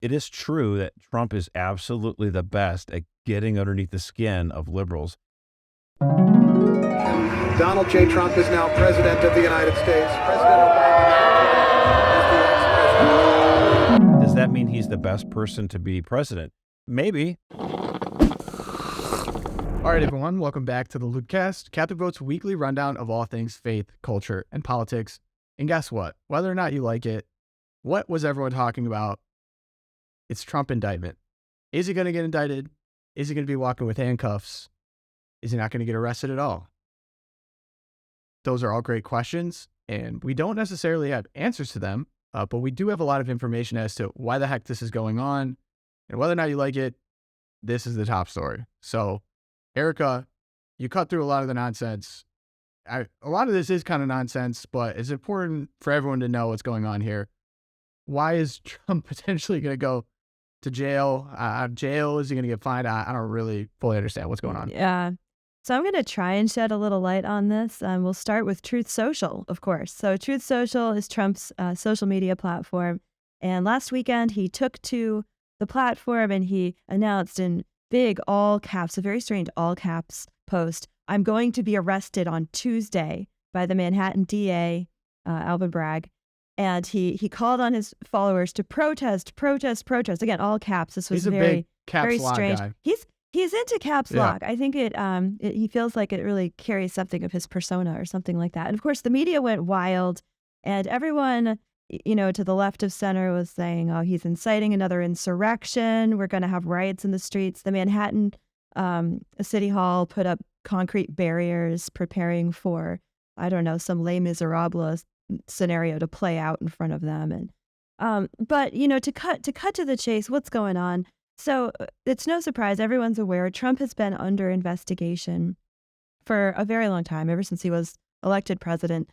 it is true that Trump is absolutely the best at getting underneath the skin of liberals. Donald J. Trump is now president of the United States. President Obama is the ex-president. Does that mean he's the best person to be president? Maybe. All right, everyone, welcome back to the LOOPcast, CatholicVote's weekly rundown of all things faith, culture, and politics. And guess what? Whether or not you like it, what was everyone talking about? It's Trump indictment. Is he going to get indicted? Is he going to be walking with handcuffs? Is he not going to get arrested at all? Those are all great questions, and we don't necessarily have answers to them, but we do have a lot of information as to why the heck this is going on, and whether or not you like it, this is the top story. So, Erika, you cut through a lot of the nonsense. A lot of this is kind of nonsense, but it's important for everyone to know what's going on here. Why is Trump potentially going to go to jail? Is he going to get fined? I don't really fully understand what's going on. Yeah. So I'm going to try and shed a little light on this. We'll start with Truth Social, of course. So Truth Social is Trump's social media platform. And last weekend, he took to the platform and he announced in big all caps, a very strange all caps post, "I'm going to be arrested on Tuesday" by the Manhattan DA, Alvin Bragg. And he called on his followers to protest. Again, all caps. This was He's a big caps very lock strange. guy. He's into caps lock. I think he feels like it really carries something of his persona or something like that. And of course, the media went wild, and everyone, to the left of center was saying, "Oh, he's inciting another insurrection. We're going to have riots in the streets." The Manhattan City Hall put up concrete barriers, preparing for, I don't know, some Les Miserables scenario to play out in front of them. And but to cut to the chase, what's going on? So it's no surprise, everyone's aware, Trump has been under investigation for a very long time, ever since he was elected president,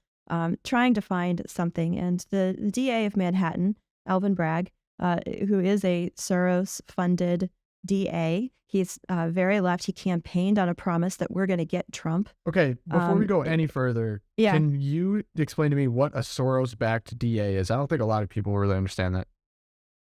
trying to find something. And the DA of Manhattan, Alvin Bragg, who is a Soros-funded DA, he's very left. He campaigned on a promise that we're going to get Trump. Okay, before we go any further, yeah. Can you explain to me what a Soros-backed DA is? I don't think a lot of people really understand that.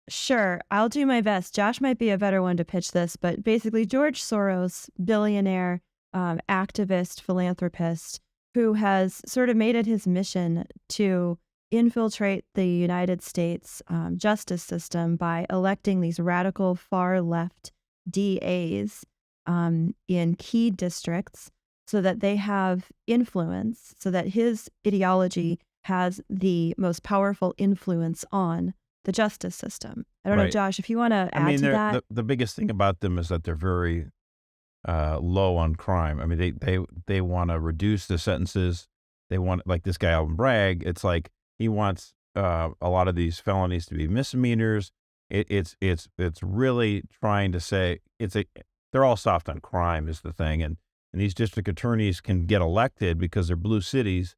Sure, I'll do my best. Josh might be a better one to pitch this, but basically George Soros, billionaire, activist, philanthropist, who has sort of made it his mission to infiltrate the United States justice system by electing these radical far-left DAs in key districts so that they have influence, so that his ideology has the most powerful influence on the justice system. I don't know, Josh, if you want to add to that. The biggest thing about them is that they're very low on crime. I mean, they want to reduce the sentences. They want, like this guy Alvin Bragg, it's like he wants a lot of these felonies to be misdemeanors. It's really trying to say they're all soft on crime is the thing, and these district attorneys can get elected because they're blue cities.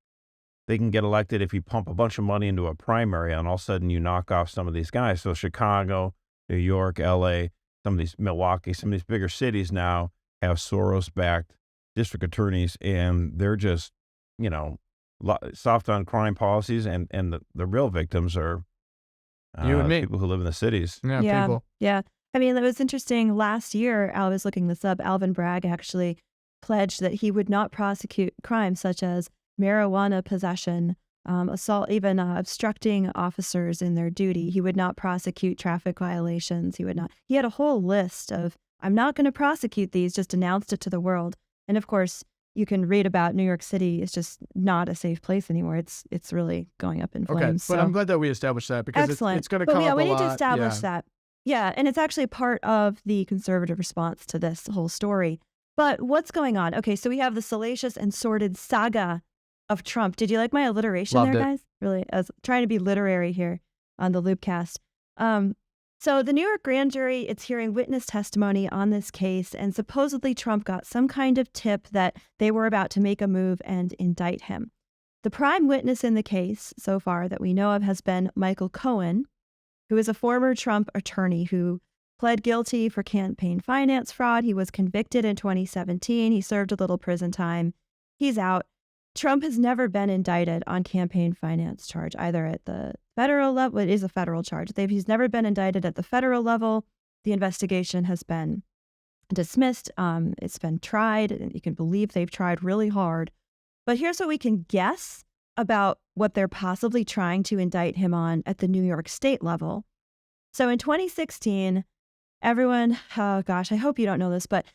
They can get elected if you pump a bunch of money into a primary and all of a sudden you knock off some of these guys. So Chicago, New York, LA, some of these, Milwaukee, some of these bigger cities now have Soros-backed district attorneys, and they're just, soft on crime policies, and the real victims are you and me, people who live in the cities. Yeah, people. Yeah. I mean, it was interesting. Last year, I was looking this up, Alvin Bragg actually pledged that he would not prosecute crimes such as marijuana possession, assault, even obstructing officers in their duty. He would not prosecute traffic violations. He had a whole list of, "I'm not going to prosecute these," just announced it to the world. And of course, you can read about New York City is just not a safe place anymore. It's really going up in flames. Okay, but so. I'm glad that we established that, because it's going to come up a lot. We need to establish that. Yeah, and it's actually part of the conservative response to this whole story. But what's going on? Okay, so we have the salacious and sordid saga of Trump. Did you like my alliteration Loved there, it. guys? Really, I was trying to be literary here on the LOOPcast. So the New York grand jury, it's hearing witness testimony on this case, and supposedly Trump got some kind of tip that they were about to make a move and indict him. The prime witness in the case so far that we know of has been Michael Cohen, who is a former Trump attorney who pled guilty for campaign finance fraud. He was convicted in 2017. He served a little prison time. He's out. Trump has never been indicted on campaign finance charge, either at the federal level. It is a federal charge. He's never been indicted at the federal level. The investigation has been dismissed. It's been tried, and you can believe they've tried really hard. But here's what we can guess about what they're possibly trying to indict him on at the New York State level. So in 2016, everyone, oh gosh, I hope you don't know this, but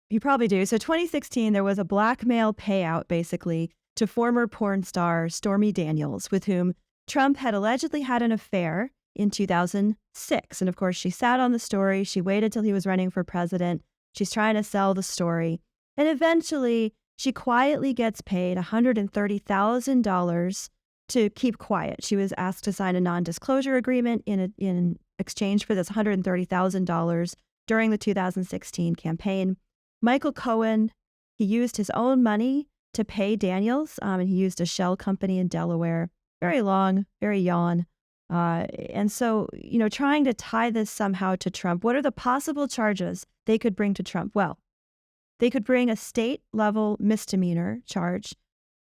you probably do. So 2016, there was a blackmail payout, basically, to former porn star Stormy Daniels, with whom Trump had allegedly had an affair in 2006. And of course, she sat on the story. She waited till he was running for president. She's trying to sell the story. And eventually, she quietly gets paid $130,000 to keep quiet. She was asked to sign a non-disclosure agreement in exchange for this $130,000 during the 2016 campaign. Michael Cohen, he used his own money to pay Daniels, and he used a shell company in Delaware. Very long, very yawn. And so, trying to tie this somehow to Trump, what are the possible charges they could bring to Trump? Well, they could bring a state-level misdemeanor charge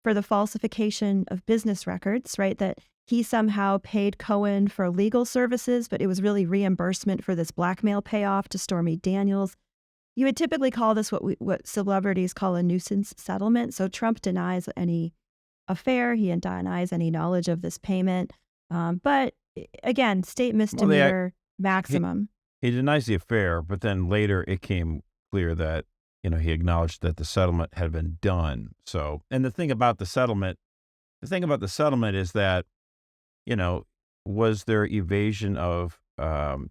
for the falsification of business records, right? That he somehow paid Cohen for legal services, but it was really reimbursement for this blackmail payoff to Stormy Daniels. You would typically call this what celebrities call a nuisance settlement. So Trump denies any affair. He denies any knowledge of this payment. But again, state misdemeanor maximum. He denies the affair, but then later it came clear that, he acknowledged that the settlement had been done. So, and the thing about the settlement is that, was there evasion of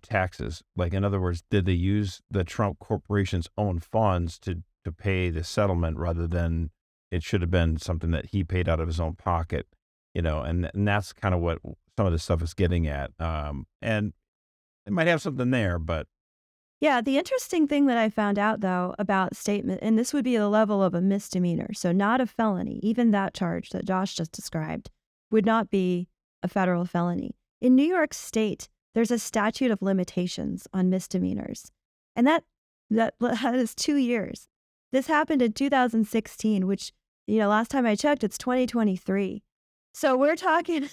taxes? Like, in other words, did they use the Trump Corporation's own funds to pay the settlement rather than it should have been something that he paid out of his own pocket? And that's kind of what some of this stuff is getting at. And it might have something there, but. Yeah, the interesting thing that I found out, though, about statement, and this would be the level of a misdemeanor, so not a felony, even that charge that Josh just described would not be a federal felony. In New York State, there's a statute of limitations on misdemeanors, and that is 2 years. This happened in 2016, which, last time I checked, it's 2023. So we're talking,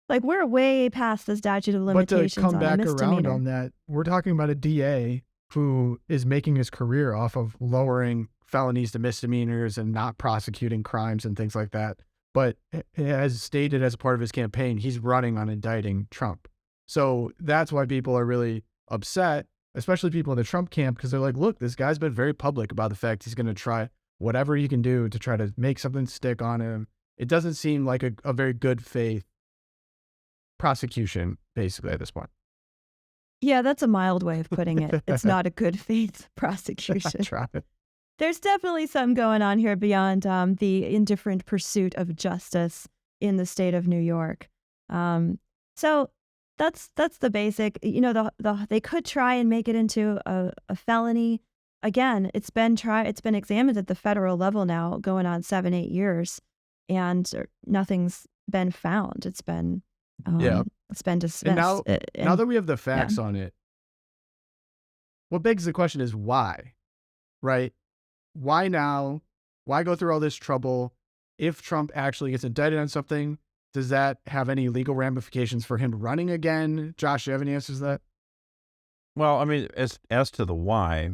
like, we're way past the statute of limitations on a misdemeanor. But to come back around on that, we're talking about a DA who is making his career off of lowering felonies to misdemeanors and not prosecuting crimes and things like that. But as stated as a part of his campaign, he's running on indicting Trump. So that's why people are really upset, especially people in the Trump camp, because they're like, look, this guy's been very public about the fact he's going to try whatever he can do to try to make something stick on him. It doesn't seem like a very good faith prosecution, basically, at this point. Yeah, that's a mild way of putting it. It's not a good faith prosecution. There's definitely something going on here beyond the indifferent pursuit of justice in the state of New York. So that's the basic. They could try and make it into a felony. Again, it's been examined at the federal level now, going on 7-8 years, and nothing's been found. It's been it's been dismissed. And now that we have the facts on it, what begs the question is why, right? Why now? Why go through all this trouble? If Trump actually gets indicted on something, does that have any legal ramifications for him running again? Josh, do you have any answers to that? Well, I mean, as to the why,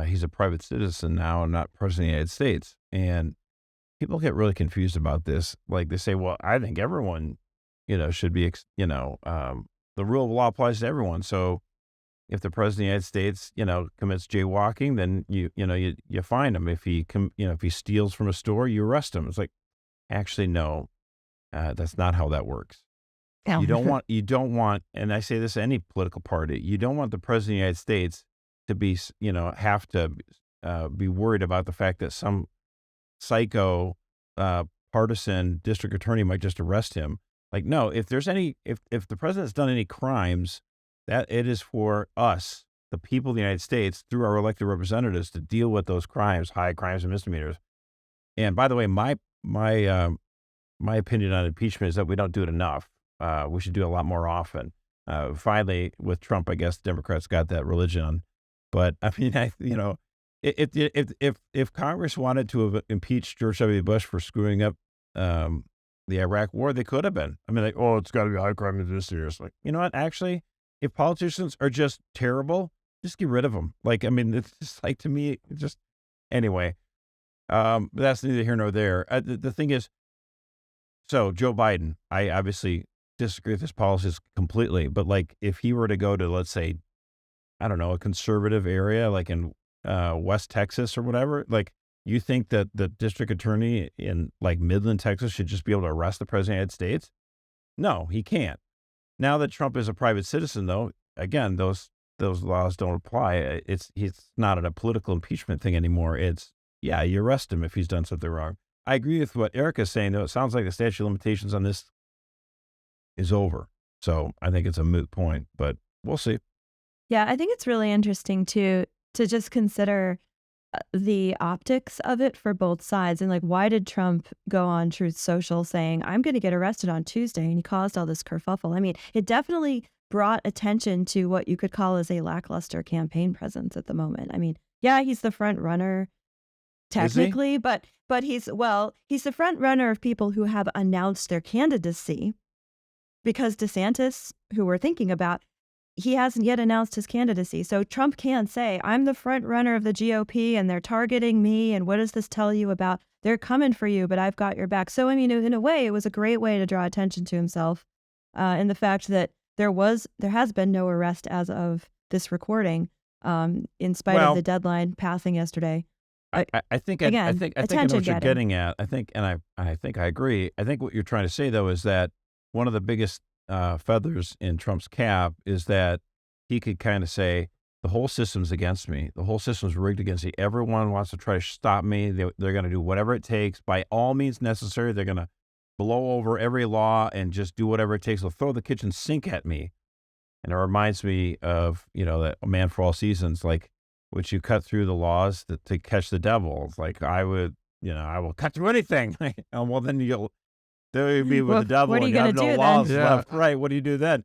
he's a private citizen now and not president of the United States. And people get really confused about this. Like, they say, well, I think everyone, should be, the rule of law applies to everyone. So if the president of the United States, commits jaywalking, then you fine him. If he if he steals from a store, you arrest him. It's like, actually, no, that's not how that works. Yeah. You don't want, and I say this to any political party, you don't want the president of the United States to be, have to be worried about the fact that some psycho partisan district attorney might just arrest him. Like, no, if there's if the president's done any crimes, that it is for us, the people of the United States, through our elected representatives, to deal with those crimes, high crimes and misdemeanors. And by the way, my opinion on impeachment is that we don't do it enough. We should do it a lot more often. Finally, with Trump, I guess Democrats got that religion on. But I mean, if Congress wanted to have impeached George W. Bush for screwing up the Iraq war, they could have been. I mean, like, oh, it's got to be high crime in this year. It's like, you know what? Actually, if politicians are just terrible, just get rid of them. Like, I mean, it's just like, to me, it just, anyway, that's neither here nor there. The thing is, so Joe Biden, I obviously disagree with his policies completely, but like, if he were to go to, let's say, I don't know, a conservative area, like in West Texas or whatever, like, you think that the district attorney in like Midland, Texas should just be able to arrest the president of the United States? No, he can't. Now that Trump is a private citizen, though, again, those laws don't apply. It's not a political impeachment thing anymore. It's, yeah, you arrest him if he's done something wrong. I agree with what Erika's saying, though. It sounds like the statute of limitations on this is over. So I think it's a moot point, but we'll see. Yeah, I think it's really interesting to just consider the optics of it for both sides. And like, why did Trump go on Truth Social saying, I'm going to get arrested on Tuesday? And he caused all this kerfuffle. I mean, it definitely brought attention to what you could call as a lackluster campaign presence at the moment. I mean, yeah, he's the front runner technically, but he's the front runner of people who have announced their candidacy, because DeSantis, who we're thinking about, he hasn't yet announced his candidacy. So Trump can say, I'm the front runner of the GOP and they're targeting me. And what does this tell you about, they're coming for you, but I've got your back. So, I mean, in a way, it was a great way to draw attention to himself. And the fact that there has been no arrest as of this recording, in spite of the deadline passing yesterday. I think I know what you're getting at. I think I agree. I think what you're trying to say, though, is that one of the biggest feathers in Trump's cap is that he could kind of say, the whole system's against me. The whole system's rigged against me. Everyone wants to try to stop me. They're going to do whatever it takes by all means necessary. They're going to blow over every law and just do whatever it takes. They'll throw the kitchen sink at me. And it reminds me of, that A Man for All Seasons, like, which you cut through the laws to catch the devil. It's like, I will cut through anything. Well, then you'll be with the devil and you have no laws left. Right. What do you do then?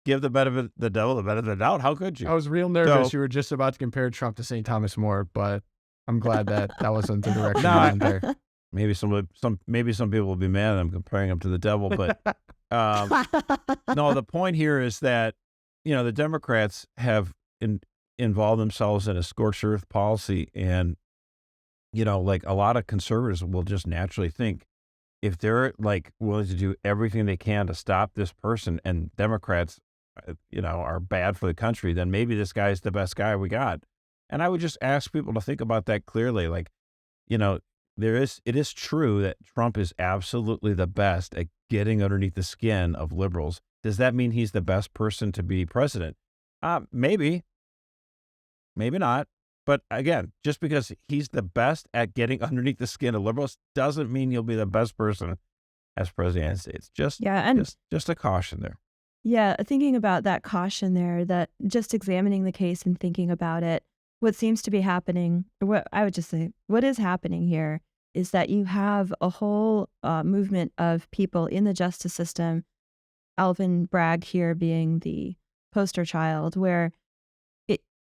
Give the devil the benefit of the doubt. How could you? I was real nervous. You were just about to compare Trump to St. Thomas More, but I'm glad that wasn't the direction you went there. Maybe some people will be mad I'm comparing him to the devil, but no, the point here is that, the Democrats have involved themselves in a scorched earth policy. And, like, a lot of conservatives will just naturally think, if they're like willing to do everything they can to stop this person, and Democrats, are bad for the country, then maybe this guy's the best guy we got. And I would just ask people to think about that clearly. Like, it is true that Trump is absolutely the best at getting underneath the skin of liberals. Does that mean he's the best person to be president? Maybe not. But again, just because he's the best at getting underneath the skin of liberals doesn't mean he'll be the best person as president of the United States. Just a caution there. Yeah, thinking about that caution there, that just examining the case and thinking about it, what seems to be happening, what is happening here is that you have a whole movement of people in the justice system, Alvin Bragg here being the poster child, where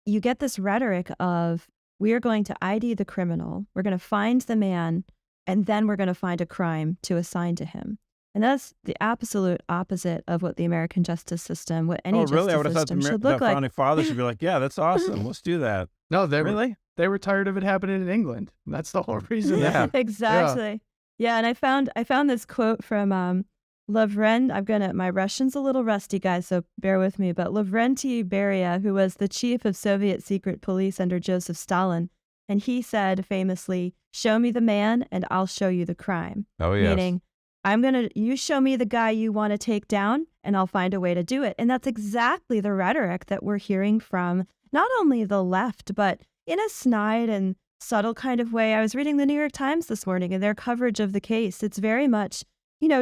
you get this rhetoric of, we are going to ID the criminal, we're going to find the man, and then we're going to find a crime to assign to him. And that's the absolute opposite of what the American justice system, what any justice system should look like. Founding fathers should be like, yeah, that's awesome. Let's do that. No, they were tired of it happening in England. That's the whole reason. Yeah, exactly. Yeah, and I found this quote from Lavrent. My Russian's a little rusty, guys, so bear with me. But Lavrentiy Beria, who was the chief of Soviet secret police under Joseph Stalin, and he said famously, "Show me the man, and I'll show you the crime." Oh yes. Meaning, you show me the guy you want to take down, and I'll find a way to do it. And that's exactly the rhetoric that we're hearing from not only the left, but in a snide and subtle kind of way. I was reading the New York Times this morning and their coverage of the case. It's very much,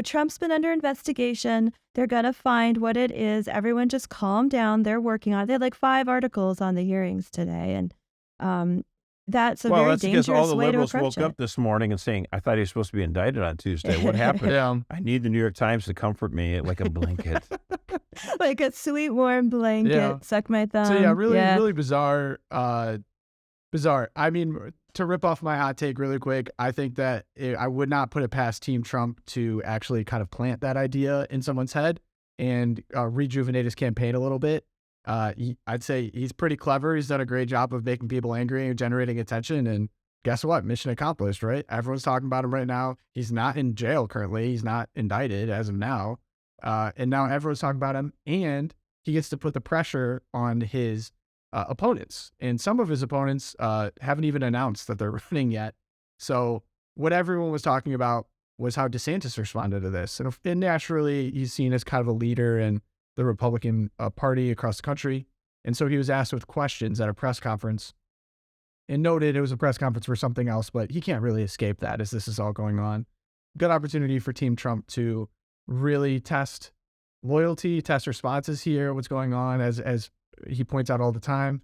Trump's been under investigation. They're going to find what it is. Everyone just calm down. They're working on it. They had like 5 articles on the hearings today. And that's a very dangerous way to approach it. Well, that's because all the liberals woke up this morning and saying, I thought he was supposed to be indicted on Tuesday. What happened? Yeah. I need the New York Times to comfort me like a blanket. Like a sweet, warm blanket. Yeah. Suck my thumb. So yeah, really bizarre. Bizarre. I mean, to rip off my hot take really quick, I think that I would not put it past Team Trump to actually kind of plant that idea in someone's head and rejuvenate his campaign a little bit. I'd say he's pretty clever. He's done a great job of making people angry and generating attention. And guess what? Mission accomplished, right? Everyone's talking about him right now. He's not in jail currently. He's not indicted as of now. And now everyone's talking about him. And he gets to put the pressure on his opponents. And some of his opponents haven't even announced that they're running yet. So what everyone was talking about was how DeSantis responded to this. And naturally, he's seen as kind of a leader in the Republican Party across the country. And so he was asked with questions at a press conference and noted it was a press conference for something else, but he can't really escape that as this is all going on. Good opportunity for Team Trump to really test loyalty, test responses here, what's going on, as he points out all the time.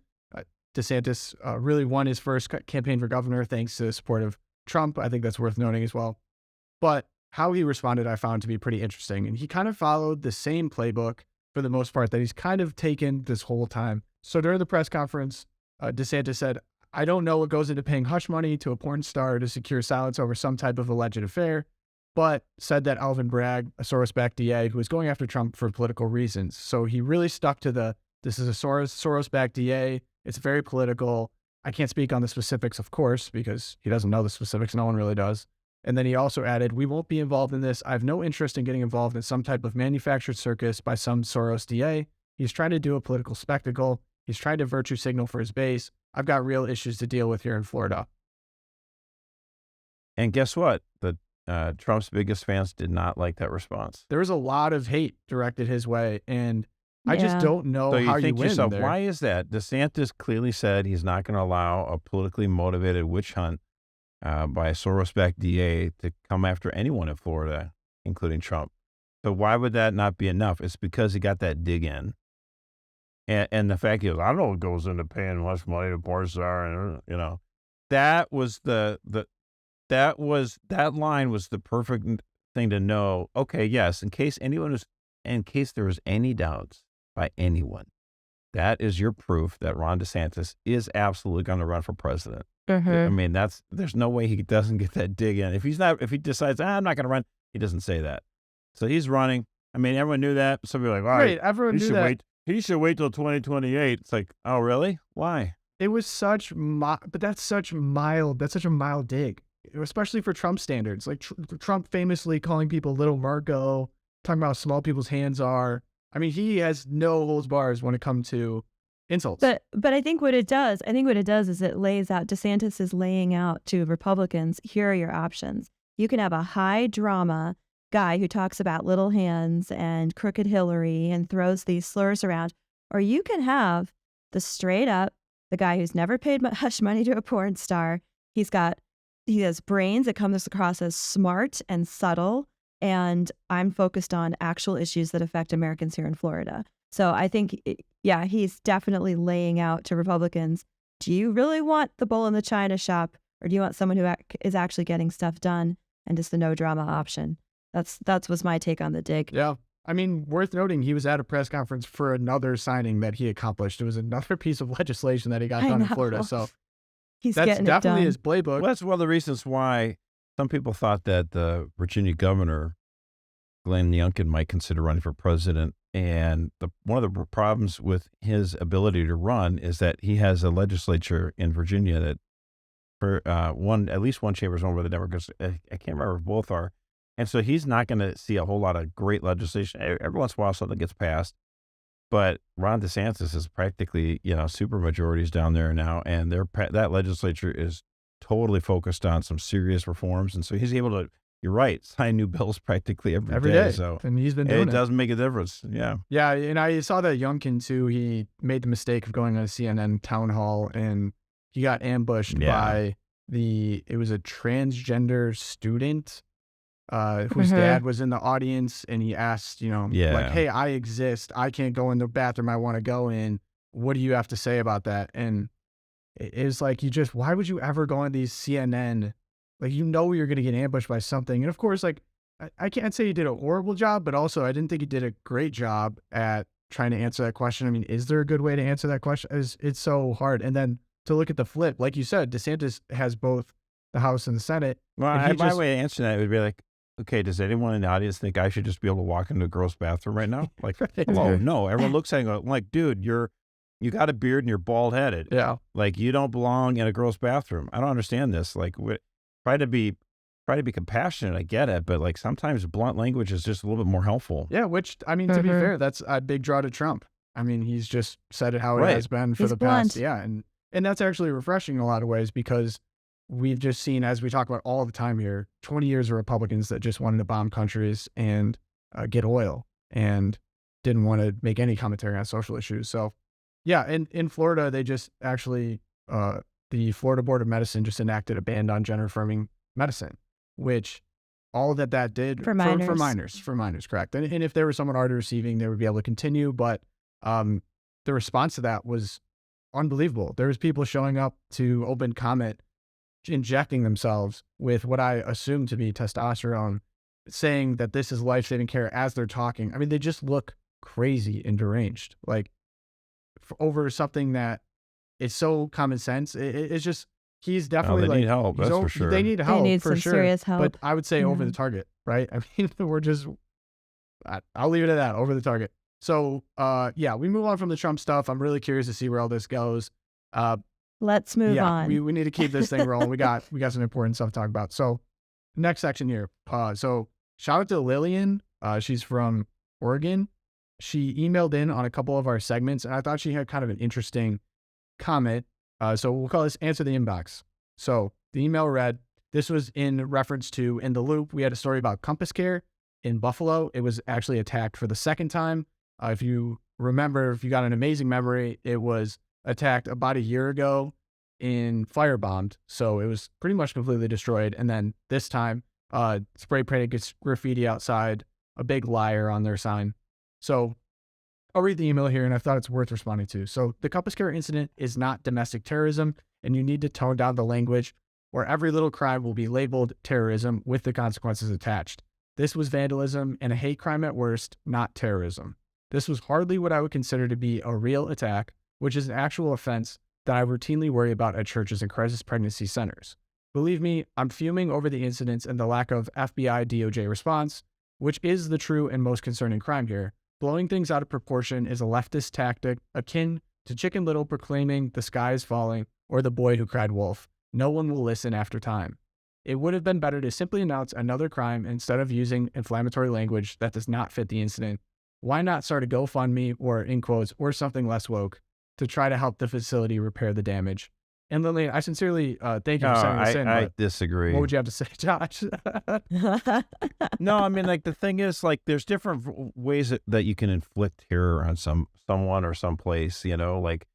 DeSantis really won his first campaign for governor thanks to the support of Trump. I think that's worth noting as well. But how he responded, I found to be pretty interesting. And he kind of followed the same playbook for the most part that he's kind of taken this whole time. So during the press conference, DeSantis said, "I don't know what goes into paying hush money to a porn star to secure silence over some type of alleged affair," but said that Alvin Bragg, a Soros-backed DA, who was going after Trump for political reasons. So he really stuck to this is a Soros-backed DA. It's very political. I can't speak on the specifics, of course, because he doesn't know the specifics. No one really does. And then he also added, "We won't be involved in this. I have no interest in getting involved in some type of manufactured circus by some Soros DA. He's trying to do a political spectacle. He's trying to virtue signal for his base. I've got real issues to deal with here in Florida." And guess what? Trump's biggest fans did not like that response. There was a lot of hate directed his way, and I just don't know So how you think you to win yourself, there. why is that? DeSantis clearly said he's not going to allow a politically motivated witch hunt by a Soros-backed DA to come after anyone in Florida, including Trump. So why would that not be enough? It's because he got that dig in. And the fact is, I don't know what goes into paying much money to porn star, and that was that line was the perfect thing to know. Okay, yes, in case there was any doubts by anyone, that is your proof that Ron DeSantis is absolutely going to run for president. I mean, there's no way he doesn't get that dig in. If he decides, I'm not going to run, he doesn't say that. So he's running. I mean, everyone knew that. Some people are like, all right, everyone knew that. He should wait till 2028. It's like, oh, really? Why? It was but that's such a mild dig, especially for Trump standards. Like Trump famously calling people little Marco, talking about how small people's hands are. I mean, he has no holds bars when it comes to insults. But I think what it does is it lays out, DeSantis is laying out to Republicans, here are your options. You can have a high drama guy who talks about little hands and crooked Hillary and throws these slurs around, or you can have the straight up, the guy who's never paid hush money to a porn star. He has brains that comes across as smart and subtle, and I'm focused on actual issues that affect Americans here in Florida. So I think, he's definitely laying out to Republicans, do you really want the bull in the china shop, or do you want someone who is actually getting stuff done and just the no drama option? That was my take on the dig. Yeah. I mean, worth noting, he was at a press conference for another signing that he accomplished. It was another piece of legislation that he got done in Florida. So that's definitely his playbook. Well, that's one of the reasons why some people thought that the Virginia governor, Glenn Youngkin, might consider running for president. And one of the problems with his ability to run is that he has a legislature in Virginia that, for at least one chamber is owned by the Democrats. I can't remember if both are. And so he's not going to see a whole lot of great legislation. Every once in a while something gets passed. But Ron DeSantis is practically, super majorities down there now. And that legislature is totally focused on some serious reforms. And so he's able to, you're right, sign new bills practically every day. So and he's been doing it. It does make a difference. Yeah. Yeah. And I saw that Youngkin, too, he made the mistake of going on a CNN town hall, and he got ambushed by it was a transgender student whose dad was in the audience, and he asked, like, hey, I exist. I can't go in the bathroom I want to go in. What do you have to say about that? And it was like, why would you ever go on these CNN? Like, you're going to get ambushed by something. And of course, like, I can't say he did a horrible job, but also I didn't think he did a great job at trying to answer that question. I mean, is there a good way to answer that question? It's so hard. And then to look at the flip. Like you said, DeSantis has both the House and the Senate. Well, and my way of answering that would be like, okay, does anyone in the audience think I should just be able to walk into a girl's bathroom right now? Like, hello, no. Everyone looks at it and go, like, dude, you got a beard and you're bald headed. Yeah. Like, you don't belong in a girl's bathroom. I don't understand this. Like, try to be compassionate. I get it, but like sometimes blunt language is just a little bit more helpful. Yeah, which I mean, to be fair, that's a big draw to Trump. I mean, he's just said it how it has been for the past. Yeah, and that's actually refreshing in a lot of ways, because we've just seen, as we talk about all the time here, 20 years of Republicans that just wanted to bomb countries and get oil and didn't want to make any commentary on social issues. So, yeah, in Florida, they just actually, the Florida Board of Medicine just enacted a ban on gender-affirming medicine, which all that did for minors. For minors, correct. And if there was someone already receiving, they would be able to continue. But the response to that was unbelievable. There was people showing up to open comment, injecting themselves with what I assume to be testosterone, saying that this is life-saving care as they're talking. I mean, they just look crazy and deranged, like over something that is so common sense. It's just, he's definitely they need help. That's for sure. They need help. They need for some sure. serious help. But I would say over the target, right? I mean, we're just, I'll leave it at that, over the target. So, yeah, we move on from the Trump stuff. I'm really curious to see where all this goes. Let's move on. We need to keep this thing rolling. we got some important stuff to talk about. So, next section here. So shout out to Lillian. She's from Oregon. She emailed in on a couple of our segments, and I thought she had kind of an interesting comment. So we'll call this Answer the Inbox. So the email read, this was in reference to, in the Loop, we had a story about Compass Care in Buffalo. It was actually attacked for the second time. If you remember, if you got an amazing memory, it was attacked about a year ago and firebombed. So it was pretty much completely destroyed. And then this time, spray painted graffiti outside, a big liar on their sign. So I'll read the email here, and I thought it's worth responding to. So the Compass Care incident is not domestic terrorism, and you need to tone down the language, or every little crime will be labeled terrorism with the consequences attached. This was vandalism and a hate crime at worst, not terrorism. This was hardly what I would consider to be a real attack, which is an actual offense that I routinely worry about at churches and crisis pregnancy centers. Believe me, I'm fuming over the incidents and the lack of FBI DOJ response, which is the true and most concerning crime here. Blowing things out of proportion is a leftist tactic akin to Chicken Little proclaiming the sky is falling or the boy who cried wolf. No one will listen after time. It would have been better to simply announce another crime instead of using inflammatory language that does not fit the incident. Why not start a GoFundMe or, in quotes, or something less woke to try to help the facility repair the damage? And Lillian, I sincerely thank you for sending this in. I disagree. What would you have to say, Josh? No, I mean, like, the thing is, like, there's different ways that you can inflict terror on someone or someplace, you know, like,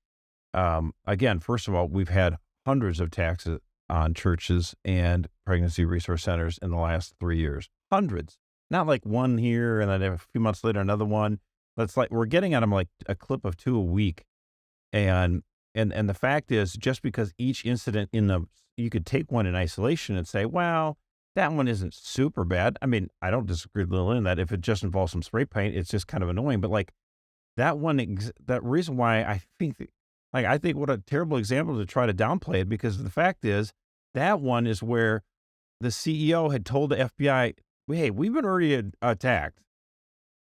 again, first of all, we've had hundreds of attacks on churches and pregnancy resource centers in the last 3 years. Hundreds. Not like one here and then a few months later, another one. That's like, we're getting at them like a clip of 2 a week. And the fact is, just because each incident you could take one in isolation and say, well, that one isn't super bad. I mean, I don't disagree with Lillian that if it just involves some spray paint, it's just kind of annoying. But like that one, that reason why I think what a terrible example to try to downplay it, because the fact is that one is where the CEO had told the FBI, hey, we've been already attacked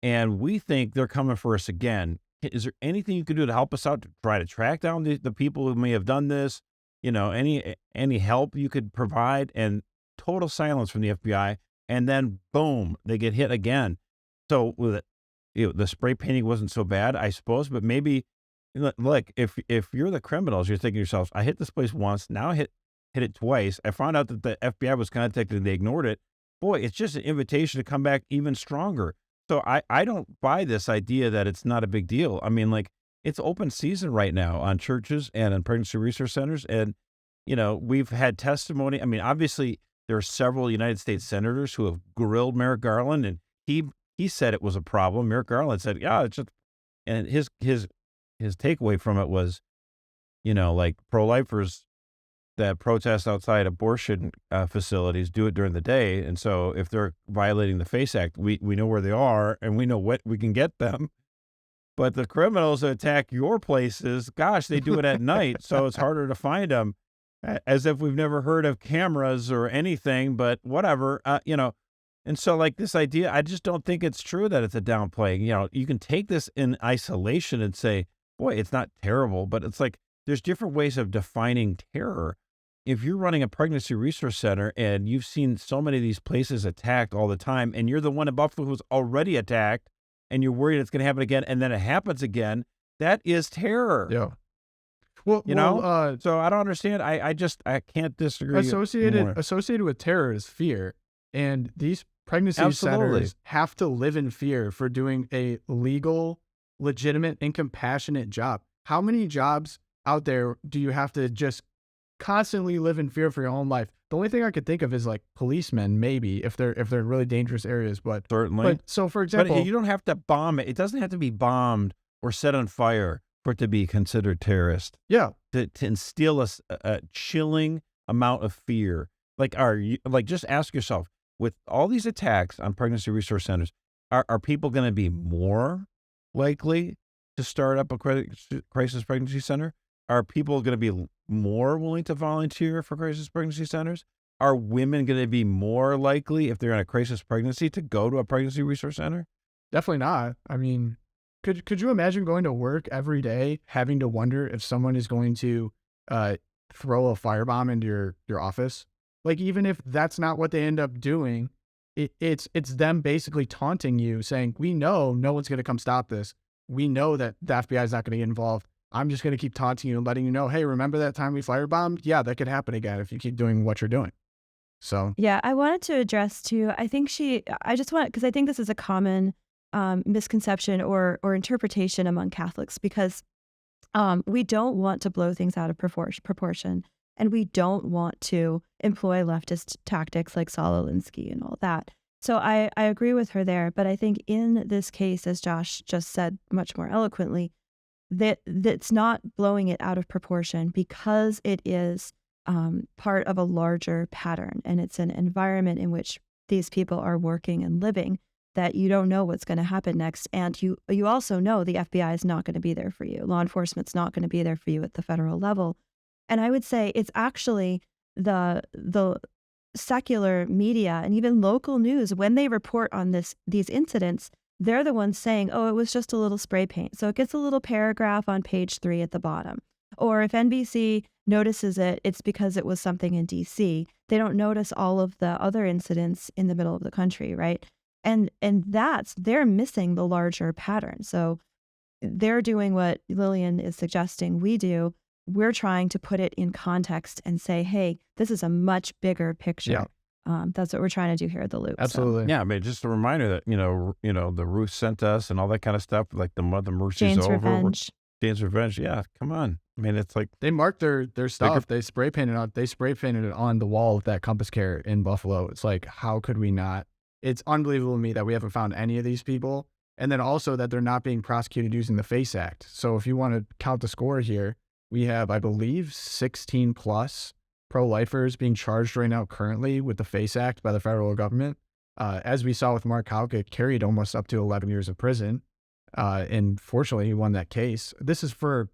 and we think they're coming for us again. Is there anything you can do to help us out to try to track down the people who may have done this? You know, any help you could provide? And total silence from the FBI. And then boom, they get hit again. So with it, the spray painting wasn't so bad, I suppose, but maybe look, if you're the criminals, you're thinking to yourselves, I hit this place once, now I hit it twice. I found out that the FBI was contacted and they ignored it. Boy, it's just an invitation to come back even stronger. So I don't buy this idea that it's not a big deal. I mean, like, it's open season right now on churches and on pregnancy resource centers. And, you know, we've had testimony. I mean, obviously, there are several United States senators who have grilled Merrick Garland, and he said it was a problem. Merrick Garland said, yeah, it's just, and his takeaway from it was, you know, like, pro-lifers that protest outside abortion facilities do it during the day. And so if they're violating the FACE Act, we know where they are and we know what we can get them. But the criminals that attack your places, gosh, they do it at night, so it's harder to find them. As if we've never heard of cameras or anything, but whatever, And so, like, this idea, I just don't think it's true that it's a downplaying. You can take this in isolation and say, boy, it's not terrible, but it's like there's different ways of defining terror. If you're running a pregnancy resource center and you've seen so many of these places attacked all the time, and you're the one in Buffalo who's already attacked, and you're worried it's going to happen again, and then it happens again, that is terror. Yeah. Well, So I don't understand. I can't disagree. Associated with terror is fear, and these pregnancy centers have to live in fear for doing a legal, legitimate, and compassionate job. How many jobs out there do you have to just constantly live in fear for your own life? The only thing I could think of is like policemen, maybe if they're in really dangerous areas. But certainly. But so, for example, but you don't have to bomb it. It doesn't have to be bombed or set on fire for it to be considered terrorist. Yeah. To instill a chilling amount of fear. Just ask yourself, with all these attacks on pregnancy resource centers, are people going to be more likely to start up a crisis pregnancy center? Are people going to be more willing to volunteer for crisis pregnancy centers? Are women going to be more likely, if they're in a crisis pregnancy, to go to a pregnancy resource center? Definitely not. I mean, could you imagine going to work every day having to wonder if someone is going to throw a firebomb into your office? Like, even if that's not what they end up doing, it's them basically taunting you, saying, we know no one's going to come stop this. We know that the FBI is not going to get involved. I'm just going to keep taunting you and letting you know, hey, remember that time we firebombed? Yeah, that could happen again if you keep doing what you're doing. So yeah, I wanted to address too. Because I think this is a common misconception or interpretation among Catholics, because we don't want to blow things out of proportion, and we don't want to employ leftist tactics like Saul Alinsky and all that. So I agree with her there, but I think in this case, as Josh just said much more eloquently, that's not blowing it out of proportion, because it is part of a larger pattern, and it's an environment in which these people are working and living, that you don't know what's going to happen next. And you also know the FBI is not going to be there for you. Law enforcement's not going to be there for you at the federal level. And I would say it's actually the secular media and even local news, when they report on these incidents, they're the ones saying, oh, it was just a little spray paint. So it gets a little paragraph on page 3 at the bottom. Or if NBC notices it, it's because it was something in DC. They don't notice all of the other incidents in the middle of the country, right? And they're missing the larger pattern. So they're doing what Lillian is suggesting we do. We're trying to put it in context and say, hey, this is a much bigger picture. Yeah. That's what we're trying to do here at the Loop. Absolutely. So. Yeah, I mean, just a reminder that, the Ruth sent us and all that kind of stuff, like the Mother Mercy's Jane's over. Revenge. Jane's Revenge. Yeah, come on. I mean, it's like they marked their stuff. They spray painted it on the wall of that Compass Care in Buffalo. It's like, how could we not? It's unbelievable to me that we haven't found any of these people. And then also that they're not being prosecuted using the FACE Act. So if you want to count the score here, we have, I believe, 16 plus pro-lifers being charged right now currently with the FACE Act by the federal government. As we saw with Mark Houck, it carried almost up to 11 years of prison. And fortunately, he won that case. This is for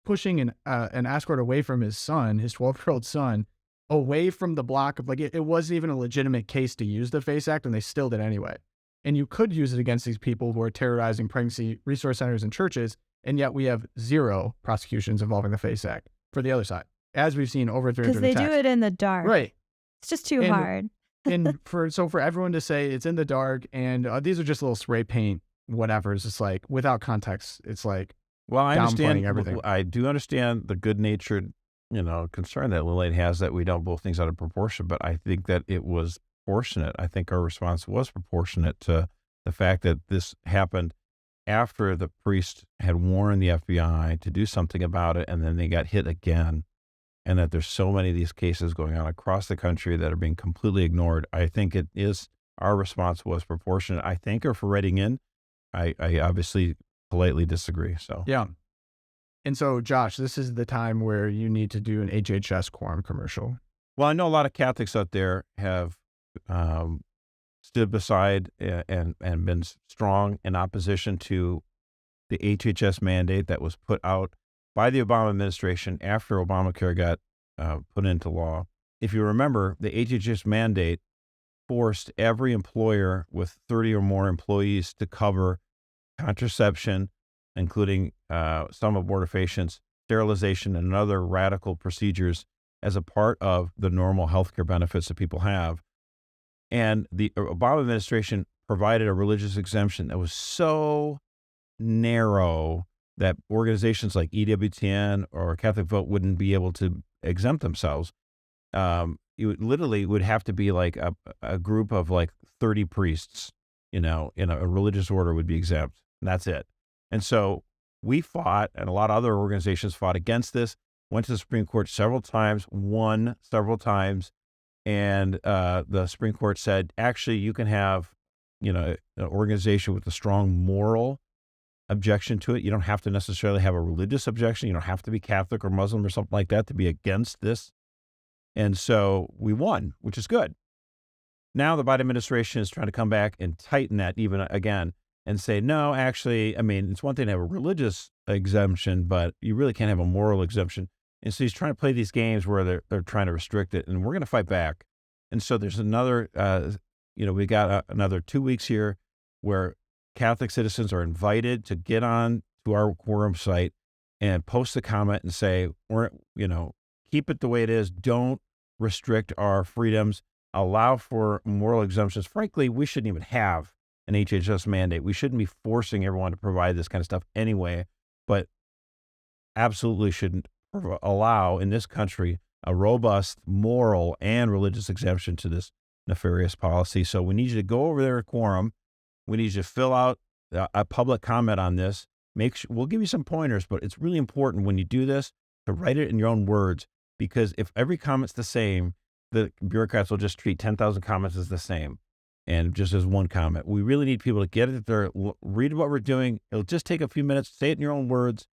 pushing an escort away from his son, his 12-year-old son, away from the block of, like, it wasn't even a legitimate case to use the FACE Act, and they still did anyway. And you could use it against these people who are terrorizing pregnancy resource centers and churches, and yet we have 0 prosecutions involving the FACE Act for the other side, as we've seen over 300 attacks. Because they do it in the dark. Right. It's just too hard. And for everyone to say it's in the dark and these are just little spray paint whatevers, it's like, without context, it's like, well, I understand everything. I do understand the good-natured, concern that Lillian has that we don't blow things out of proportion, but I think that it was proportionate. I think our response was proportionate to the fact that this happened after the priest had warned the FBI to do something about it, and then they got hit again, and that there's so many of these cases going on across the country that are being completely ignored. I think our response was proportionate. I thank her for writing in. I obviously politely disagree. So yeah. And so, Josh, this is the time where you need to do an HHS quorum commercial. Well, I know a lot of Catholics out there have stood beside and been strong in opposition to the HHS mandate that was put out by the Obama administration after Obamacare got put into law. If you remember, the HHS mandate forced every employer with 30 or more employees to cover contraception, including some abortifacients, sterilization, and other radical procedures as a part of the normal healthcare benefits that people have. And the Obama administration provided a religious exemption that was so narrow that organizations like EWTN or Catholic Vote wouldn't be able to exempt themselves. You literally would have to be like a group of like 30 priests, in a religious order would be exempt. And that's it. And so we fought, and a lot of other organizations fought against this, went to the Supreme Court several times, won several times. And the Supreme Court said, actually, you can have, an organization with a strong moral objection to it. You don't have to necessarily have a religious objection. You don't have to be Catholic or Muslim or something like that to be against this. And so we won, which is good. Now the Biden administration is trying to come back and tighten that even again and say, no, actually, it's one thing to have a religious exemption, but you really can't have a moral exemption. And so he's trying to play these games where they're trying to restrict it, and we're going to fight back. And so there's another, we got another 2 weeks here where Catholic citizens are invited to get on to our quorum site and post a comment and say, keep it the way it is. Don't restrict our freedoms. Allow for moral exemptions. Frankly, we shouldn't even have an HHS mandate. We shouldn't be forcing everyone to provide this kind of stuff anyway, but absolutely shouldn't allow in this country a robust moral and religious exemption to this nefarious policy. So we need you to go over there at quorum. We need you to fill out a public comment on this. We'll give you some pointers, but it's really important when you do this to write it in your own words, because if every comment's the same, the bureaucrats will just treat 10,000 comments as the same and just as one comment. We really need people to get it there, read what we're doing. It'll just take a few minutes. Say it in your own words.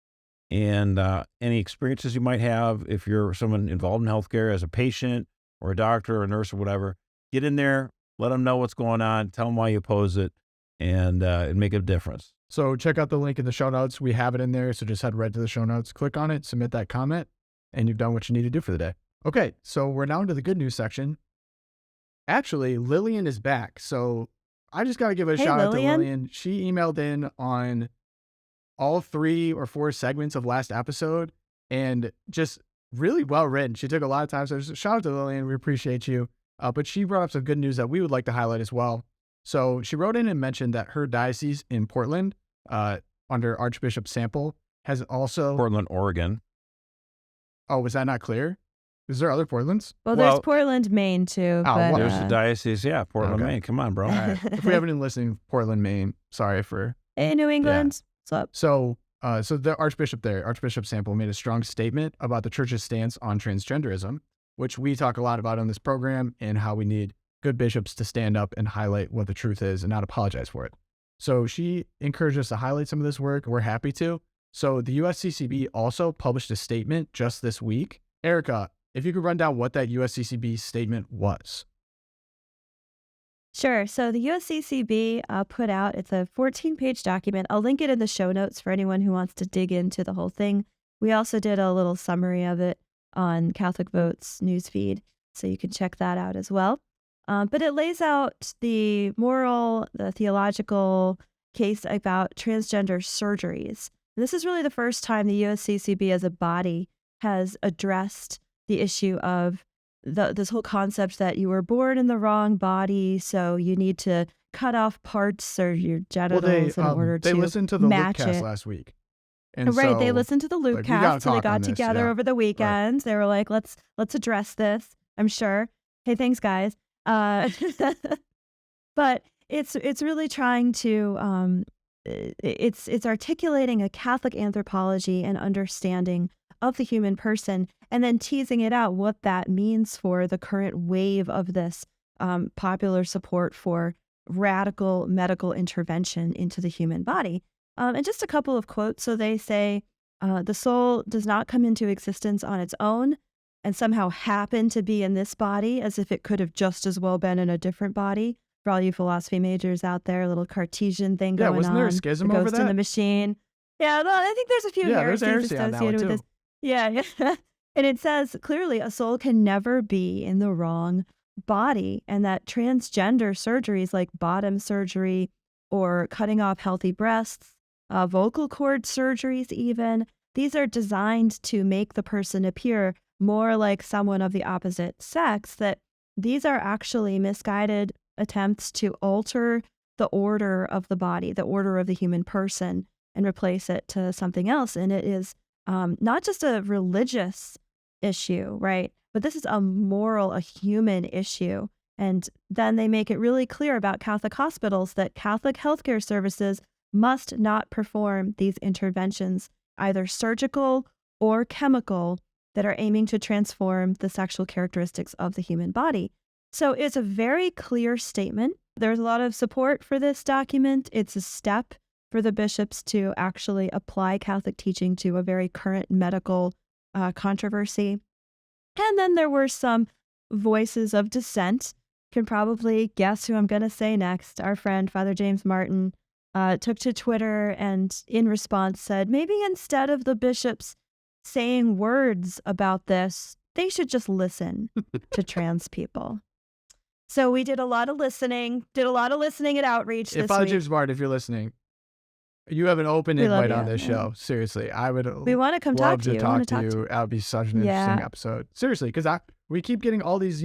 And any experiences you might have, if you're someone involved in healthcare as a patient or a doctor or a nurse or whatever, get in there, let them know what's going on, tell them why you oppose it, and make a difference. So check out the link in the show notes. We have it in there. So just head right to the show notes, click on it, submit that comment, and you've done what you need to do for the day. Okay, so we're now into the good news section. Actually, Lillian is back. So I just got to give a shout out to Lillian. She emailed in on all 3 or 4 segments of last episode and just really well written. She took a lot of time. So just shout out to Lillian. We appreciate you. But she brought up some good news that we would like to highlight as well. So she wrote in and mentioned that her diocese in Portland, under Archbishop Sample, has also... Portland, Oregon. Oh, was that not clear? Is there other Portlands? Well, there's Portland, Maine, too. Oh, there's the diocese. Yeah, Portland, Maine. Come on, bro. All right. If we haven't been listening, Portland, Maine, sorry for... Hey, New England. What's up? So the Archbishop there, Archbishop Sample, made a strong statement about the church's stance on transgenderism, which we talk a lot about on this program, and how we need good bishops to stand up and highlight what the truth is and not apologize for it. So she encouraged us to highlight some of this work. We're happy to. So the USCCB also published a statement just this week. Erika, if you could run down what that USCCB statement was. Sure. So the USCCB put out, it's a 14-page document. I'll link it in the show notes for anyone who wants to dig into the whole thing. We also did a little summary of it on Catholic Vote's newsfeed, so you can check that out as well. But it lays out the moral, the theological case about transgender surgeries. And this is really the first time the USCCB as a body has addressed the issue of this whole concept that you were born in the wrong body, so you need to cut off parts or your genitals in order to match it. They listened to the LOOPcast last week. And right, they listened to the LOOPcast, so they got together over the weekend. Right. They were like, let's address this, I'm sure. Hey, thanks, guys. But it's really trying to, it's articulating a Catholic anthropology and understanding of the human person, and then teasing it out what that means for the current wave of this popular support for radical medical intervention into the human body. And just a couple of quotes. So they say, the soul does not come into existence on its own and somehow happen to be in this body, as if it could have just as well been in a different body. For all you philosophy majors out there, a little Cartesian thing going on. Yeah, wasn't there a schism the over ghost that? in the machine. Yeah, well, I think there's a few Yeah, there's heresies heresy on that one, associated with this. too. Yeah, yeah. And it says clearly a soul can never be in the wrong body, and that transgender surgeries like bottom surgery or cutting off healthy breasts, vocal cord surgeries even, these are designed to make the person appear more like someone of the opposite sex, that these are actually misguided attempts to alter the order of the body, the order of the human person, and replace it to something else. And it is not just a religious issue, right? But this is a moral, a human issue. And then they make it really clear about Catholic hospitals that Catholic healthcare services must not perform these interventions, either surgical or chemical, that are aiming to transform the sexual characteristics of the human body. So it's a very clear statement. There's a lot of support for this document. It's a step for the bishops to actually apply Catholic teaching to a very current medical controversy. And then there were some voices of dissent. Can probably guess who I'm going to say next. Our friend, Father James Martin, took to Twitter and in response said, maybe instead of the bishops saying words about this, they should just listen to trans people. So we did a lot of listening, at Outrage this Father week. James Martin, if you're listening, you have an open We love invite you, on this yeah. show. Seriously, I would We want to come love talk to to you. talk to you. That would be such an Yeah. interesting episode. Seriously, because we keep getting all these,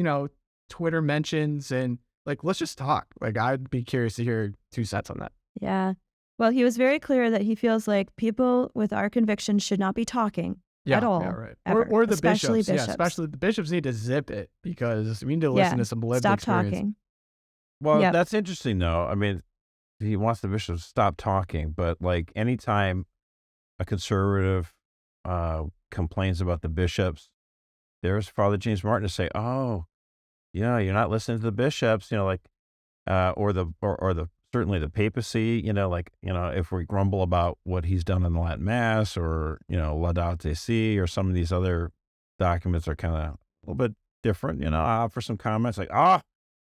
Twitter mentions and like, let's just talk. Like, I'd be curious to hear 2 cents on that. Yeah. Well, he was very clear that he feels like people with our convictions should not be talking at all. Yeah, right. Ever, Or the especially bishops. Yeah, bishops. especially the bishops need to zip it because we need to listen to some lived Stop experience. talking. Well, Yep. that's interesting, though. I mean, he wants the bishops to stop talking, but like anytime a conservative complains about the bishops, there's Father James Martin to say, "Oh, yeah, you're not listening to the bishops," or the certainly the papacy, if we grumble about what he's done in the Latin Mass or Laudate Si or some of these other documents are kind of a little bit different. I'll offer some comments like,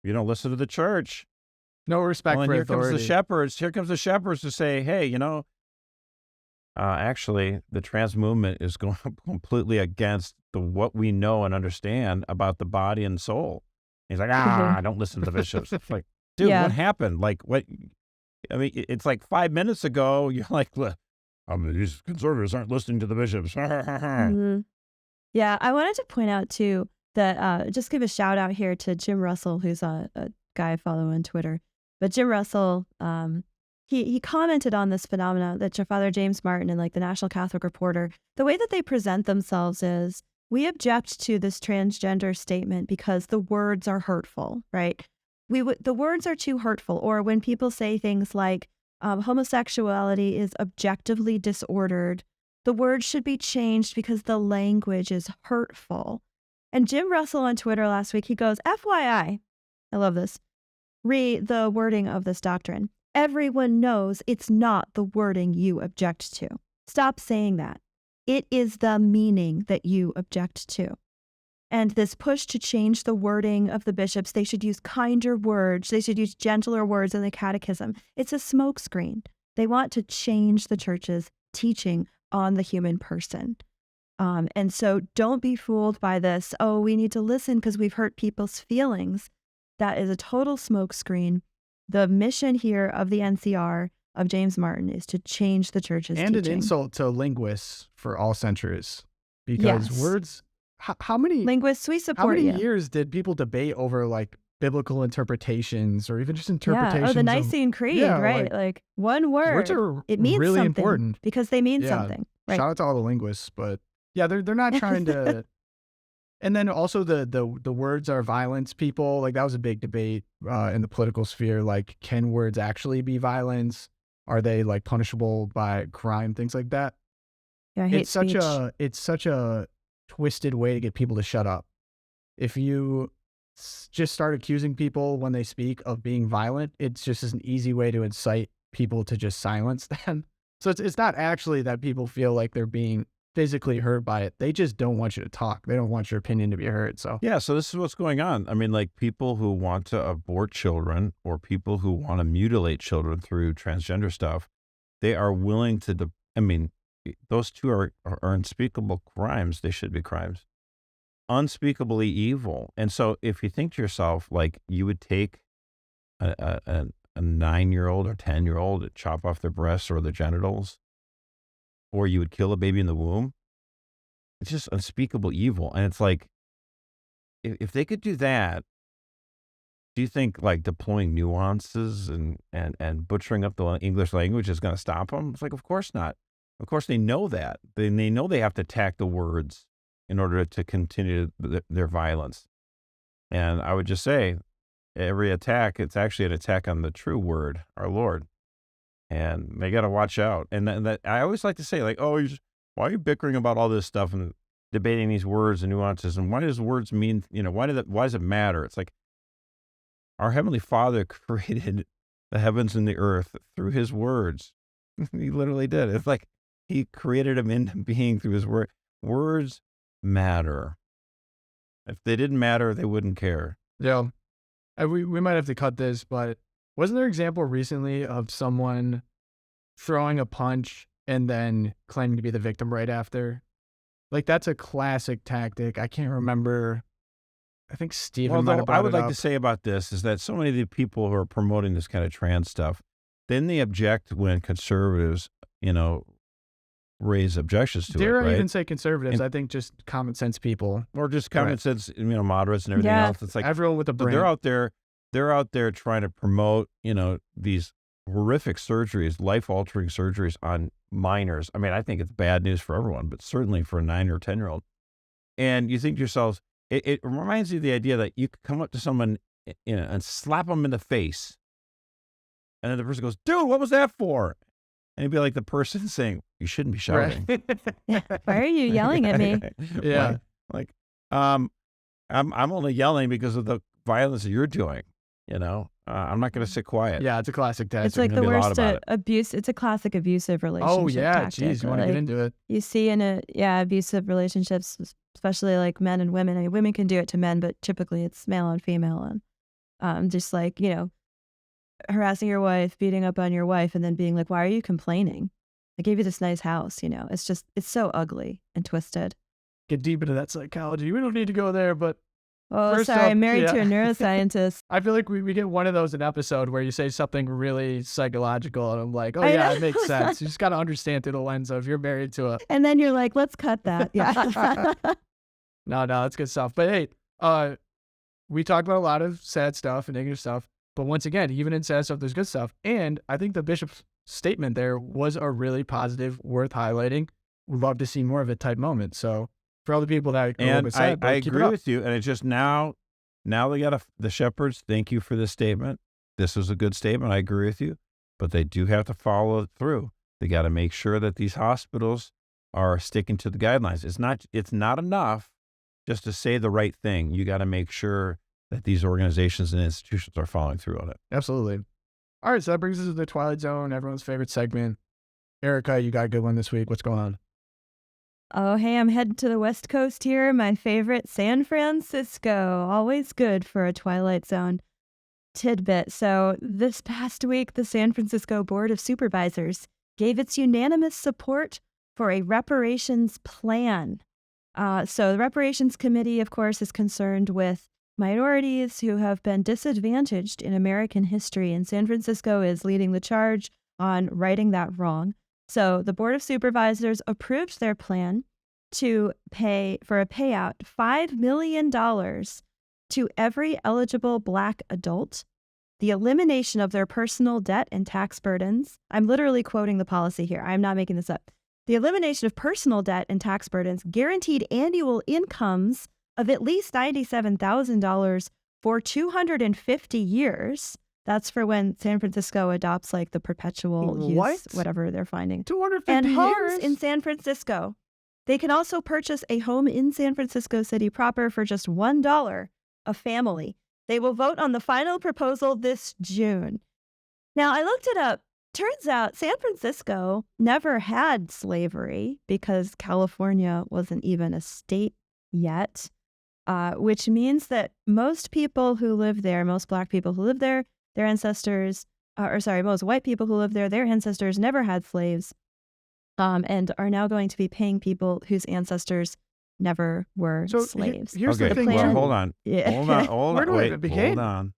you don't listen to the church. No respect Well, and for here authority. comes the shepherds. Here comes the shepherds to say, hey, actually, the trans movement is going completely against what we know and understand about the body and soul. He's like, don't listen to the bishops. It's like, dude, Yeah. what happened? Like, what? I mean, it's like 5 minutes ago. You're like, these conservatives aren't listening to the bishops. Mhm. Yeah, I wanted to point out too that just give a shout out here to Jim Russell, who's a guy I follow on Twitter. But Jim Russell, he commented on this phenomena that your Father James Martin and like the National Catholic Reporter, the way that they present themselves is, we object to this transgender statement because the words are hurtful, right? The words are too hurtful. Or when people say things like homosexuality is objectively disordered, the words should be changed because the language is hurtful. And Jim Russell on Twitter last week, he goes, FYI, I love this, read the wording of this doctrine. Everyone knows it's not the wording you object to. Stop saying that. It is the meaning that you object to. And this push to change the wording of the bishops, they should use kinder words. They should use gentler words in the catechism. It's a smokescreen. They want to change the church's teaching on the human person. And so don't be fooled by this. Oh, we need to listen because we've hurt people's feelings. That is a total smokescreen. The mission here of the NCR of James Martin is to change the church's And teaching. an insult to linguists for all centuries. Because Yes. words, how many Linguists, we how support many you. years did people debate over like biblical interpretations or even just interpretations? Yeah. Oh, the of- Nicene Creed, Yeah, right? Like one word. words are It means really something important. because they mean Yeah. something. Right. Shout out to all the linguists, but yeah, they're not trying to. And then also the words are violence. People, like, that was a big debate in the political sphere. Like, can words actually be violence? Are they like punishable by crime? Things like that. Yeah, hate It's such speech. it's such a twisted way to get people to shut up. If you just start accusing people when they speak of being violent, it's just an easy way to incite people to just silence them. So it's not actually that people feel like they're being physically hurt by it. They just don't want you to talk. They don't want your opinion to be heard. So Yeah, so this is what's going on. I mean, like people who want to abort children or people who want to mutilate children through transgender stuff, they are willing to I mean, those two are unspeakable crimes. They should be crimes. Unspeakably evil. And so if you think to yourself, like, you would take a 9-year-old or 10-year-old to chop off their breasts or their genitals, or you would kill a baby in the womb, it's just unspeakable evil. And it's like, if they could do that, do you think like deploying nuances and butchering up the English language is going to stop them? It's like, of course not. Of course they know that. They know they have to attack the words in order to continue their violence. And I would just say, every attack, it's actually an attack on the true word, our Lord. And they got to watch out. And that I always like to say, like, oh, why are you bickering about all this stuff and debating these words and nuances? And why does words mean, why does it matter? It's like, our Heavenly Father created the heavens and the earth through his words. He literally did. It's like he created them into being through his word. Words matter. If they didn't matter, they wouldn't care. Yeah. We might have to cut this, but wasn't there an example recently of someone throwing a punch and then claiming to be the victim right after? Like, that's a classic tactic. I can't remember. I think Steven might have brought it up. I would like to say about this is that so many of the people who are promoting this kind of trans stuff, then they object when conservatives, raise objections to it, Dare I right? even say conservatives? I think just common sense people. Or just common sense, moderates and everything else. It's like everyone with a brain. They're out there trying to promote, these horrific surgeries, life-altering surgeries on minors. I mean, I think it's bad news for everyone, but certainly for a 9 or 10-year-old. And you think to yourselves, it reminds you of the idea that you could come up to someone, and slap them in the face. And then the person goes, dude, what was that for? And it'd be like the person saying, you shouldn't be shouting. Why are you yelling at me? Yeah. I'm only yelling because of the violence that you're doing. I'm not going to sit quiet. Yeah, it's a classic tactic. It's like the worst abuse. It's a classic abusive relationship. Oh yeah, tactic. geez, you want to get into it? You see in abusive relationships, especially like men and women. I mean, women can do it to men, but typically it's male and female, and just like harassing your wife, beating up on your wife, and then being like, "Why are you complaining? I gave you this nice house." It's so ugly and twisted. Get deep into that psychology. We don't need to go there, but. Oh, sorry, I'm married to a neuroscientist. I feel like we get one of those an episode where you say something really psychological, and I'm like, oh yeah, it makes sense. You just got to understand through the lens of you're married to a. And then you're like, let's cut that. Yeah. No, that's good stuff. But hey, we talked about a lot of sad stuff and negative stuff, but once again, even in sad stuff, there's good stuff. And I think the bishop's statement there was a really positive, worth highlighting. We'd love to see more of it type moment. So. For all the people that I agree with you, and it's just now they got the shepherds. Thank you for this statement. This was a good statement. I agree with you, but they do have to follow it through. They got to make sure that these hospitals are sticking to the guidelines. It's not enough just to say the right thing. You got to make sure that these organizations and institutions are following through on it. Absolutely. All right, so that brings us to the Twilight Zone, everyone's favorite segment. Erika, you got a good one this week. What's going on? Oh, hey, I'm heading to the West Coast here. My favorite, San Francisco. Always good for a Twilight Zone tidbit. So this past week, the San Francisco Board of Supervisors gave its unanimous support for a reparations plan. So the Reparations Committee, of course, is concerned with minorities who have been disadvantaged in American history, and San Francisco is leading the charge on righting that wrong. So the Board of Supervisors approved their plan to pay for a payout $5 million to every eligible Black adult, the elimination of their personal debt and tax burdens. I'm literally quoting the policy here. I'm not making this up. The elimination of personal debt and tax burdens, guaranteed annual incomes of at least $97,000 for 250 years. That's for when San Francisco adopts like the perpetual use, whatever they're finding. 250 and homes years? in San Francisco. They can also purchase a home in San Francisco City proper for just $1 a family. They will vote on the final proposal this June. Now, I looked it up. Turns out San Francisco never had slavery because California wasn't even a state yet, which means that most people who live there, most Black people who live there, their ancestors, most white people who live there, their ancestors never had slaves. and are now going to be paying people whose ancestors never were slaves. Here's okay, the thing. well, too. hold on. Yeah. Hold on. Where do I Wait, even begin? hold on.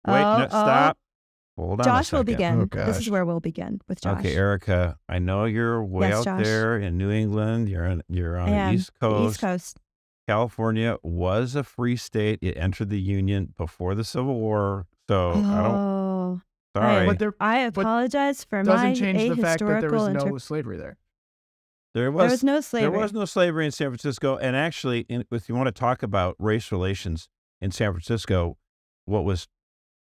Wait, no, stop. Hold on. Josh a will second. begin. Oh, This is gosh. where we'll begin with Josh. Okay, Erika, I know you're way Yes, out Josh. there in New England. You're on I the am. East The Coast. East Coast. California was a free state. It entered the Union before the Civil War. So I don't. Oh, Sorry, But there I apologize for doesn't my change the fact that there was ahistorical no slavery there. there There was no There slavery. was no slavery in San Francisco. And actually, if you want to talk about race relations in San Francisco, what was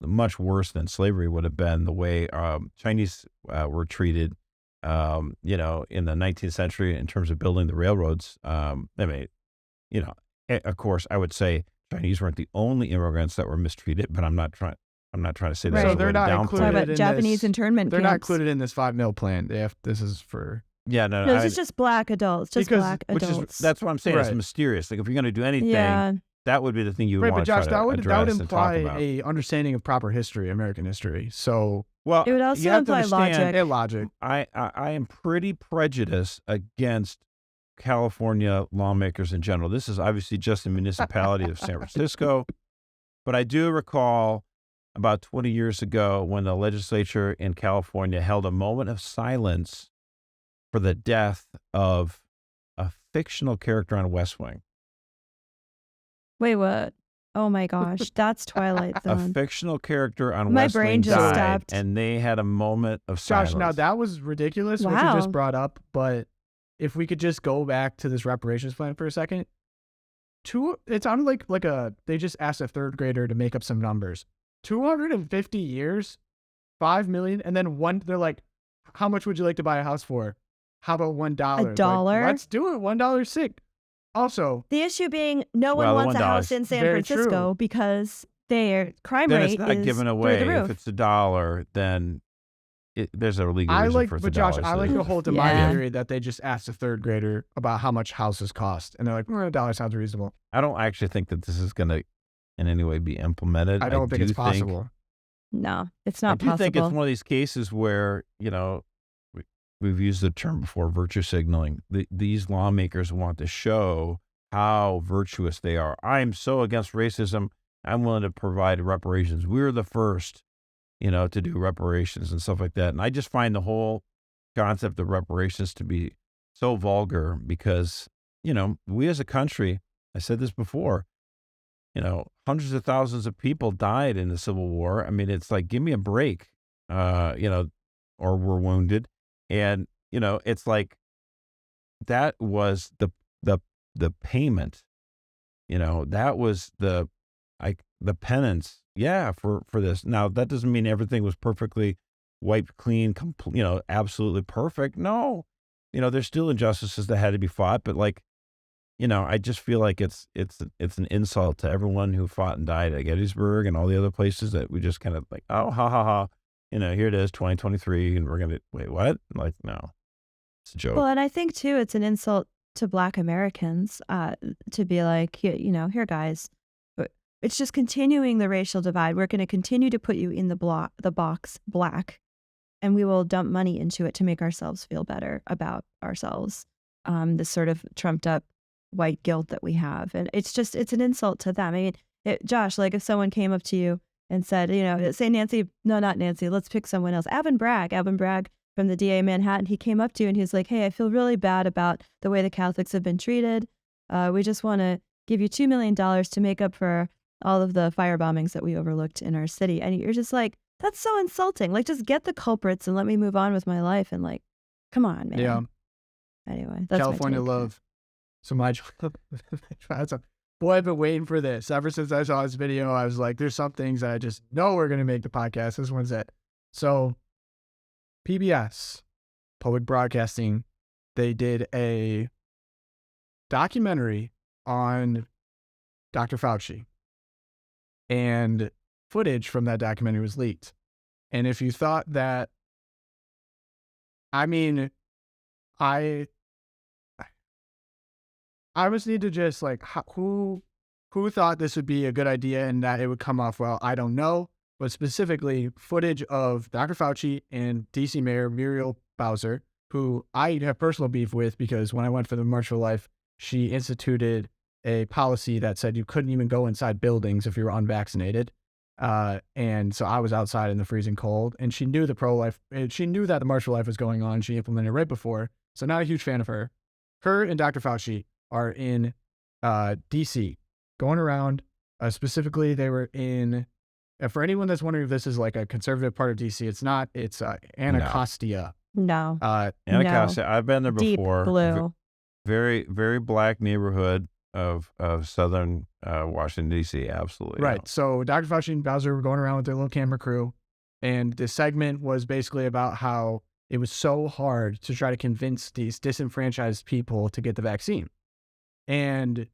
much worse than slavery would have been the way Chinese were treated, in the 19th century in terms of building the railroads. I mean, of course, I would say Chinese weren't the only immigrants that were mistreated, but I'm not trying to say that. Right. as So a they're way to not downplay included it. Talk about in Japanese this. internment They're not camps. included in this $5 million plan. This is for Yeah, no, No, this is just black adults. Just Because- black which adults. is that's what I'm saying. It's Right. mysterious. Like if you're going to do anything, yeah. that would be the thing you would right. want But to try Josh, to that would address and talk imply about. a understanding of proper history, American history. So Well, It would also you have to imply understand, logic. and logic. I am pretty prejudiced against California lawmakers in general. This is obviously just the municipality of San Francisco, but I do recall about 20 years ago when the legislature in California held a moment of silence for the death of a fictional character on West Wing. Wait, what? Oh my gosh, that's Twilight A Zone. fictional character on My West brain Wing just died, stopped. and they had a moment of silence. Josh, now that was ridiculous what you Wow. just brought up, but if we could just go back to this reparations plan for a second. It sounded like they just asked a third grader to make up some numbers. 250 years, 5 million, and then they're like, how much would you like to buy a house for? How about $1? Like, $1? let's do it. $1 sick. Also, The issue being no one Well, the wants a $1 house in San very Francisco true. because their crime then rate it's not is given through away. the roof. If it's $1, then there's a legal reason for it's but $1. Josh, I like so- to hold to Yeah. my theory that they just asked a third grader about how much houses cost, and they're like, $1 sounds reasonable. I don't actually think that this is going to in any way be implemented. I don't think do it's possible. No, it's I not do possible. think it's one of these cases where, we've used the term before, virtue signaling. These lawmakers want to show how virtuous they are. I'm so against racism. I'm willing to provide reparations. We're the first, to do reparations and stuff like that. And I just find the whole concept of reparations to be so vulgar because, we as a country, I said this before, hundreds of thousands of people died in the Civil War. I mean, it's like, give me a break, or were wounded. And, it's like, that was the payment, that was the penance. Yeah. For this. Now, that doesn't mean everything was perfectly wiped clean, absolutely perfect. No, there's still injustices that had to be fought, but I just feel like it's an insult to everyone who fought and died at Gettysburg and all the other places that we just kind of like, oh, ha, ha, ha. Here it is, 2023, and we're going to, wait, what? Like, no, it's a joke. Well, and I think, too, it's an insult to Black Americans to be like, here, guys, it's just continuing the racial divide. We're going to continue to put you in the box black, and we will dump money into it to make ourselves feel better about ourselves. This sort of trumped up white guilt that we have. And it's an insult to them. I mean, Josh, like if someone came up to you and said, say Nancy, no, not Nancy, let's pick someone else. Alvin Bragg from the DA Manhattan, he came up to you and he's like, hey, I feel really bad about the way the Catholics have been treated. We just want to give you $2 million to make up for all of the fire bombings that we overlooked in our city. And you're just like, that's so insulting. Like, just get the culprits and let me move on with my life. And like, come on, man. Yeah. Anyway, that's California my take. love. So my boy, I've been waiting for this ever since I saw this video. I was like, there's some things that I just know we're gonna make the podcast. This one's it. So PBS, public broadcasting, they did a documentary on Dr. Fauci, and footage from that documentary was leaked. And if you thought that, I mean, I just need to just like, who thought this would be a good idea and that it would come off well? I don't know, but specifically footage of Dr. Fauci and DC Mayor Muriel Bowser who I have personal beef with because when I went for the March for Life, she instituted a policy that said you couldn't even go inside buildings if you were unvaccinated. And so I was outside in the freezing cold, and she knew she knew that the March for Life was going on. She implemented it right before. So not a huge fan of her. Her and Dr. Fauci are in DC, going around. Specifically, they were in, for anyone that's wondering if this is like a conservative part of DC, it's not. It's Anacostia. No. Anacostia, I've been there Deep before. blue. Very, very black neighborhood of southern Washington, D.C. Absolutely. Right. So Dr. Fauci and Bowser were going around with their little camera crew, and the segment was basically about how it was so hard to try to convince these disenfranchised people to get the vaccine. And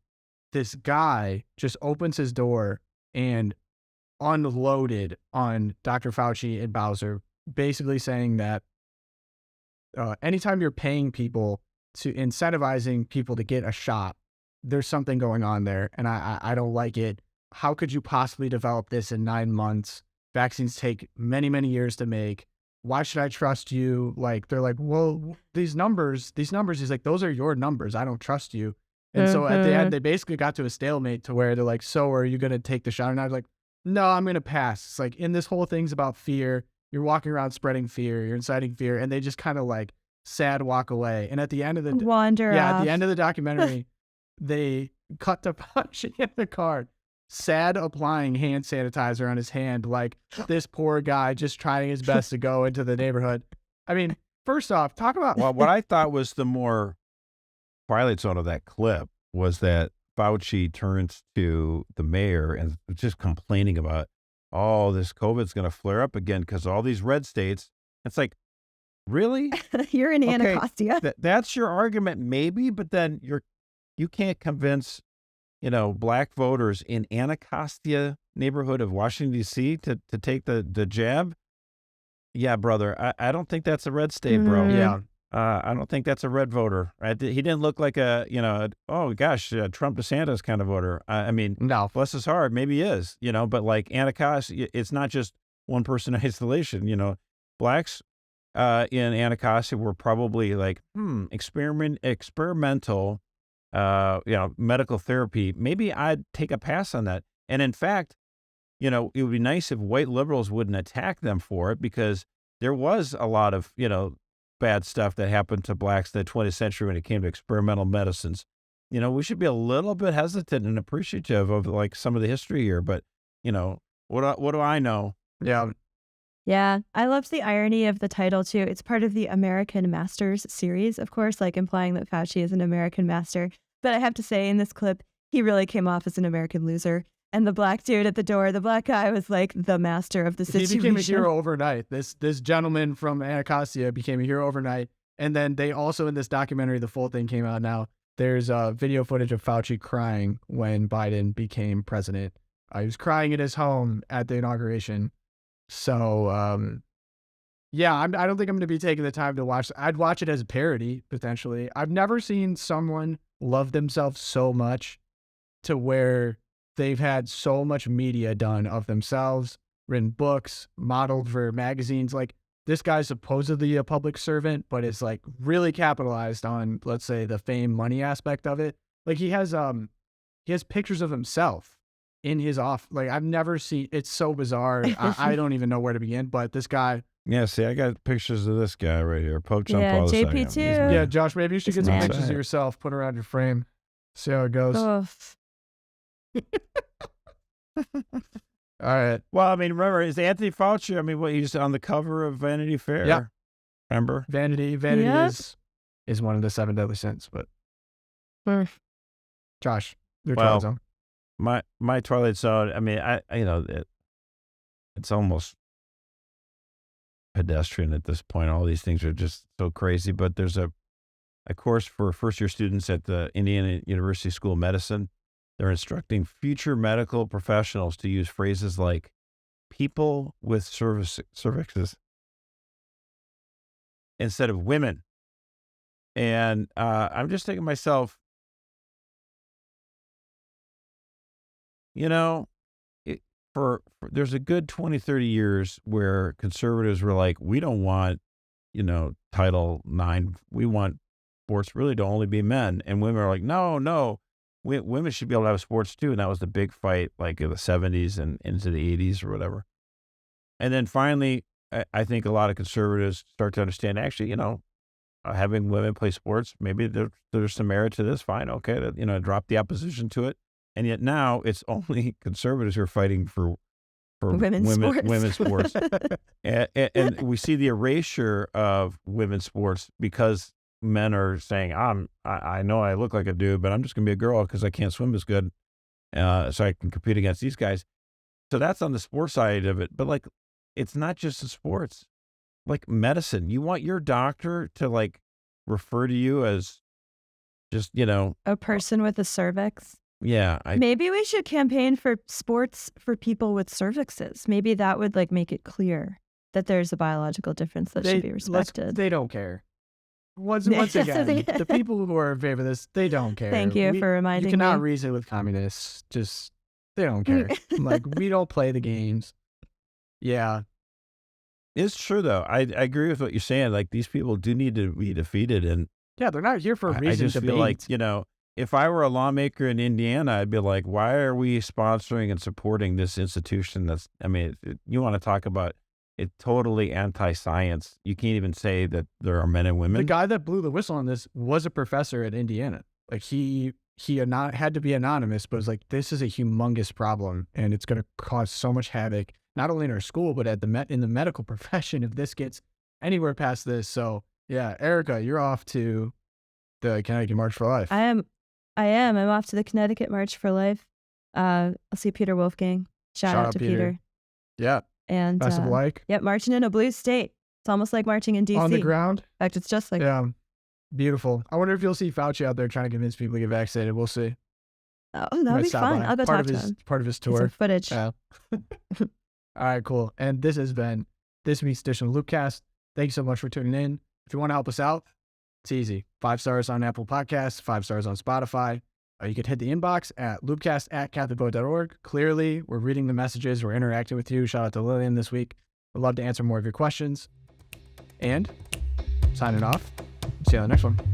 this guy just opens his door and unloaded on Dr. Fauci and Bowser, basically saying that anytime you're paying people to incentivizing people to get a shot, there's something going on there, and I don't like it. How could you possibly develop this in 9 months? Vaccines take many, many years to make. Why should I trust you? Like, they're like, well, these numbers, he's like, those are your numbers. I don't trust you. And so at the end, they basically got to a stalemate to where they're like, so are you going to take the shot? And I was like, no, I'm going to pass. It's like, in this whole thing's about fear. You're walking around spreading fear. You're inciting fear. And they just kind of like sad walk away. And at the end of the at the end of the documentary, they cut to Fauci in the car, sad applying hand sanitizer on his hand, like this poor guy just trying his best to go into the neighborhood. I mean, first off, talk about what I thought was the more Twilight Zone of that clip was that Fauci turns to the mayor and just complaining about, oh, this COVID's going to flare up again because all these red states. It's like, really? You're in Anacostia. That's your argument, maybe, but then you can't convince, black voters in Anacostia neighborhood of Washington, D.C. to take the jab. Yeah, brother, I don't think that's a red state, bro. Yeah. I don't think that's a red voter. He didn't look like Trump DeSantis kind of voter. I mean, no, bless his heart, maybe he is, but like Anacostia, it's not just one person in isolation, blacks in Anacostia were probably like, experimental, medical therapy. Maybe I'd take a pass on that. And in fact, it would be nice if white liberals wouldn't attack them for it, because there was a lot of, bad stuff that happened to blacks in the 20th century when it came to experimental medicines. We should be a little bit hesitant and appreciative of like some of the history here, but what do I know? Yeah. Yeah, I loved the irony of the title too. It's part of the American Masters series, of course, like implying that Fauci is an American master. But I have to say, in this clip, he really came off as an American loser. And the black dude at the door, the black guy, was like the master of the situation. He became a hero overnight. This gentleman from Anacostia became a hero overnight. And then they also, in this documentary, the full thing came out now, there's video footage of Fauci crying when Biden became president. He was crying at his home at the inauguration. So, I don't think I'm going to be taking the time to watch. I'd watch it as a parody, potentially. I've never seen someone love themselves so much to where they've had so much media done of themselves, written books, modeled for magazines. Like, this guy's supposedly a public servant, but is like really capitalized on, let's say, the fame money aspect of it. Like, he has pictures of himself in his off. Like, I've never seen, it's so bizarre. I don't even know where to begin, but this guy. Yeah, see, I got pictures of this guy right here. Poach on Yeah, Paul JP too. Yeah, Josh, maybe you should get some nice. pictures of yourself, put around your frame, see how it goes. Oh. All right. Well, I mean, remember, is Anthony Fauci? I mean, he's on the cover of Vanity Fair. Yeah. Remember? Vanity Yep. is one of the 7 deadly sins, but Josh, your Well, Twilight Zone. My Twilight Zone. I mean, it's almost pedestrian at this point. All these things are just so crazy. But there's a course for first-year students at the Indiana University School of Medicine. They're instructing future medical professionals to use phrases like "people with cervixes" instead of "women." And I'm just thinking to myself, for there's a good 20, 30 years where conservatives were like, we don't want Title IX. We want sports really to only be men. And women are like, no, women should be able to have sports too. And that was the big fight, like in the 70s and into the 80s or whatever. And then finally, I think a lot of conservatives start to understand, actually, having women play sports, maybe there's some merit to this. Fine, okay, drop the opposition to it. And yet now it's only conservatives who are fighting for women's sports. and we see the erasure of women's sports because men are saying, I know I look like a dude, but I'm just going to be a girl because I can't swim as good, so I can compete against these guys. So that's on the sports side of it. But like, it's not just the sports. Like medicine, you want your doctor to like refer to you as just, a person with a cervix. Yeah. Maybe we should campaign for sports for people with cervixes. Maybe that would like make it clear that there's a biological difference that should be respected. They don't care. Once again, the people who are in favor of this, they don't care. Thank you for reminding me. You cannot reason with communists. Just, they don't care. Like, we don't play the games. Yeah. It's true, though. I agree with what you're saying. Like, these people do need to be defeated. And yeah, they're not here for a reason I just feel like, if I were a lawmaker in Indiana, I'd be like, why are we sponsoring and supporting this institution that's, you want to talk about it totally anti-science. You can't even say that there are men and women. The guy that blew the whistle on this was a professor at Indiana. Like, he had to be anonymous, but was like, this is a humongous problem, and it's going to cause so much havoc, not only in our school, but at in the medical profession if this gets anywhere past this. So, yeah, Erika, you're off to the Connecticut March for Life. I am. I'm off to the Connecticut March for Life. I'll see Peter Wolfgang. Shout out to Peter. Yeah. And best of luck. Yep, marching in a blue state. It's almost like marching in DC. On the ground. In fact, it's just like beautiful. I wonder if you'll see Fauci out there trying to convince people to get vaccinated. We'll see. Oh, that'll be fun. I'll go talk to him. Part of his tour. Some footage. Yeah. All right, cool. And this has been this week's edition of LOOPcast. Thank you so much for tuning in. If you want to help us out, it's easy. 5 stars on Apple Podcasts, 5 stars on Spotify. You could hit the inbox at loopcast@catholicvote.org. Clearly, we're reading the messages. We're interacting with you. Shout out to Lillian this week. We'd love to answer more of your questions. And signing off. See you on the next one.